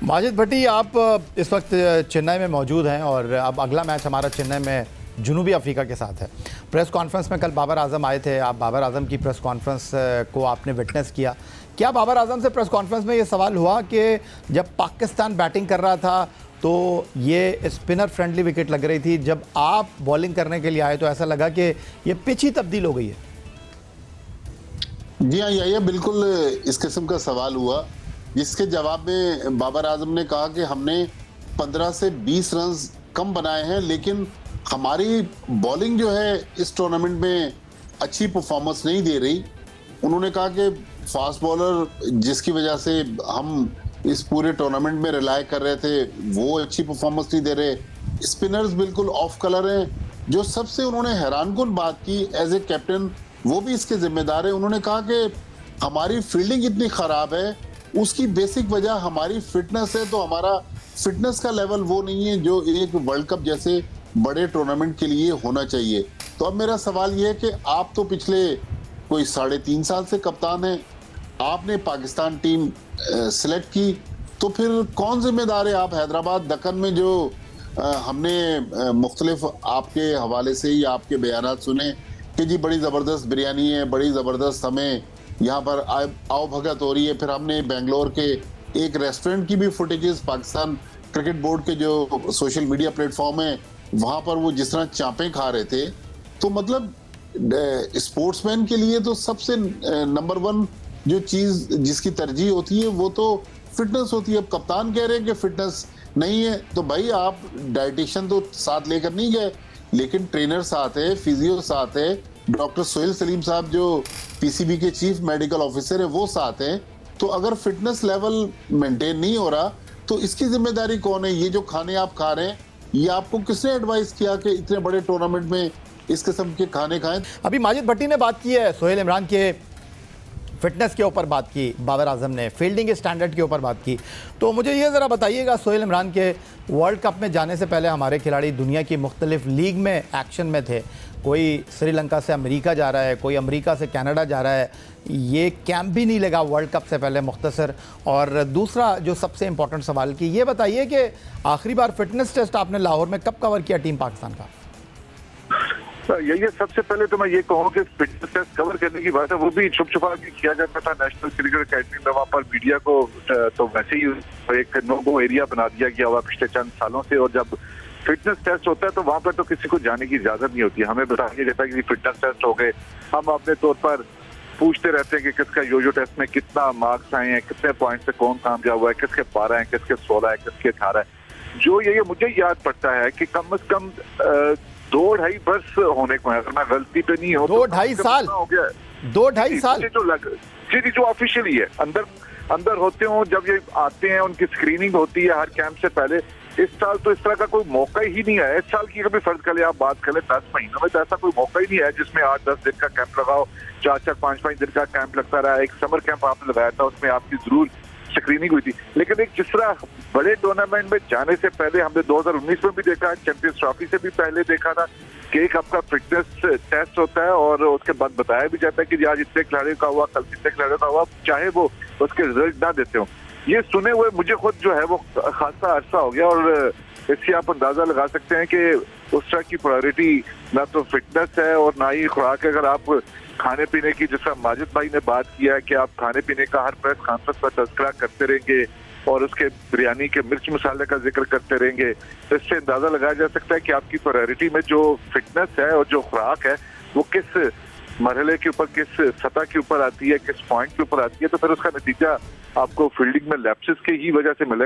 माजिद भट्टी, आप इस वक्त चेन्नई में मौजूद हैं और अब अगला मैच हमारा चेन्नई में जनूबी अफ्रीका के साथ है। प्रेस कॉन्फ्रेंस में कल बाबर आजम आए थे, आप बाबर आजम की प्रेस कॉन्फ्रेंस को आपने विटनेस किया। क्या बाबर आजम से प्रेस कॉन्फ्रेंस में ये सवाल हुआ कि जब पाकिस्तान बैटिंग कर रहा था तो ये स्पिनर फ्रेंडली विकेट लग रही थी, जब आप बॉलिंग करने के लिए आए तो ऐसा लगा कि ये पिच ही तब्दील हो गई है? जी हाँ, ये बिल्कुल इस किस्म का सवाल हुआ, जिसके जवाब में बाबर आजम ने कहा कि हमने 15 से 20 रन कम बनाए हैं, लेकिन हमारी बॉलिंग जो है इस टूर्नामेंट में अच्छी परफॉर्मेंस नहीं दे रही। उन्होंने कहा कि फास्ट बॉलर जिसकी वजह से हम इस पूरे टूर्नामेंट में रिलाय कर रहे थे वो अच्छी परफॉर्मेंस नहीं दे रहे, स्पिनर्स बिल्कुल ऑफ कलर हैं। जो सबसे उन्होंने हैरानकुन बात की एज ए कैप्टन, वो भी इसके जिम्मेदार है। उन्होंने कहा कि हमारी फील्डिंग इतनी खराब है, उसकी बेसिक वजह हमारी फिटनेस है, तो हमारा फिटनेस का लेवल वो नहीं है जो एक वर्ल्ड कप जैसे बड़े टूर्नामेंट के लिए होना चाहिए। तो अब मेरा सवाल ये है कि आप तो पिछले कोई 3.5 साल से कप्तान हैं, आपने पाकिस्तान टीम सिलेक्ट की, तो फिर कौन जिम्मेदार है? आप हैदराबाद दक्कन में जो हमने मुख्तलिफ आपके हवाले से ही आपके बयानात सुने कि जी बड़ी ज़बरदस्त बिरयानी है, बड़ी ज़बरदस्त हमें यहाँ पर आओ भगत हो रही है। फिर हमने बेंगलोर के एक रेस्टोरेंट की भी फुटेजेस पाकिस्तान क्रिकेट बोर्ड के जो सोशल मीडिया प्लेटफॉर्म है वहाँ पर वो जिस तरह चांपें खा रहे थे। तो मतलब स्पोर्ट्समैन के लिए तो सबसे नंबर 1 जो चीज़ जिसकी तरजीह होती है वो तो फिटनेस होती है। अब कप्तान कह रहे हैं कि फिटनेस नहीं है, तो भाई आप डाइटिशियन तो साथ लेकर नहीं गए, लेकिन ट्रेनर साथ है, फिजियो साथ है, डॉक्टर सोहेल सलीम साहब जो पीसीबी के चीफ मेडिकल ऑफिसर है वो साथ हैं। तो अगर फिटनेस लेवल मेंटेन नहीं हो रहा तो इसकी जिम्मेदारी कौन है? ये जो खाने आप खा रहे हैं, ये आपको किसने एडवाइस किया कि इतने बड़े टूर्नामेंट में इस किस्म के खाने खाएं? अभी माजिद भट्टी ने बात की है, सोहेल इमरान के फिटनेस के ऊपर बात की, बाबर आजम ने फील्डिंग के स्टैंडर्ड के ऊपर बात की। तो मुझे ये ज़रा बताइएगा, सोहेल इमरान के वर्ल्ड कप में जाने से पहले हमारे खिलाड़ी दुनिया की मुख्तलिफ लीग में एक्शन में थे। कोई श्रीलंका से अमेरिका जा रहा है, कोई अमेरिका से कनाडा जा रहा है, ये कैंप भी नहीं लगा वर्ल्ड कप से पहले मुख्तसर। और दूसरा जो सबसे इंपॉर्टेंट सवाल की, ये बताइए कि आखिरी बार फिटनेस टेस्ट आपने लाहौर में कब कवर किया टीम पाकिस्तान का? यही सबसे पहले तो मैं ये कहूँ कि फिटनेस टेस्ट कवर करने की बात है वो भी छुप छुपा के किया जाता था नेशनल क्रिकेट अकेडमी में। वहाँ पर मीडिया को तो वैसे ही एक नो गो एरिया बना दिया गया हुआ पिछले चंद सालों से, और जब फिटनेस टेस्ट होता है तो वहाँ पर तो किसी को जाने की इजाजत नहीं होती है। हमें बता दिया जाता है कि फिटनेस टेस्ट हो गए, हम अपने तौर पर पूछते रहते हैं कि किसका योजो टेस्ट में कितना मार्क्स आए हैं, कितने पॉइंट से कौन कामयाब हुआ है, किसके 12 हैं, किसके 16 है, किसके 18 है। जो ये मुझे याद पड़ता है कि कम से कम 2-2.5 वर्ष होने को है, अगर मैं गलती पे नहीं हो 2-2.5 साल हो गया। 2-2.5 साल जो ऑफिशियली है, अंदर होते हो जब ये आते हैं, उनकी स्क्रीनिंग होती है हर कैंप से पहले। इस साल तो इस तरह का कोई मौका ही नहीं है। इस साल की कभी फर्ज कर ले आप बात करें 10 महीनों में, तो ऐसा कोई मौका ही नहीं है जिसमें 8-10 दिन का कैंप लगाओ, 4-4, 5-5 दिन का कैंप लगता रहा। एक समर कैंप आपने लगाया था, उसमें आपकी जरूर स्क्रीनिंग हुई थी, लेकिन एक जिस तरह बड़े टूर्नामेंट में जाने से पहले हमने 2019 में भी देखा, चैंपियंस ट्रॉफी से भी पहले देखा था कि एक आपका फिटनेस टेस्ट होता है और उसके बाद बताया भी जाता है कि आज इतने खिलाड़ियों का हुआ, कल इतने खिलाड़ियों का हुआ, चाहे वो उसके रिजल्ट ना देते हो। ये सुने हुए मुझे खुद जो है वो खासा अरसा हो गया, और इससे आप अंदाजा लगा सकते हैं कि उस तरह की प्रायोरिटी ना तो फिटनेस है और ना ही खुराक। अगर आप खाने पीने की, जैसा माजिद भाई ने बात किया है कि आप खाने पीने का हर प्रेस कॉन्फ्रेंस पर तज़किरा करते रहेंगे और उसके बिरयानी के मिर्च मसाले का जिक्र करते रहेंगे, तो इससे अंदाजा लगाया जा सकता है कि आपकी प्रायोरिटी में जो फिटनेस है और जो खुराक है वो किस मरहले के ऊपर, किस सतह के ऊपर आती है, किस पॉइंट के ऊपर आती है। तो फिर उसका नतीजा आपको फील्डिंग में लैप्सेस की ही वजह से मिलेगा।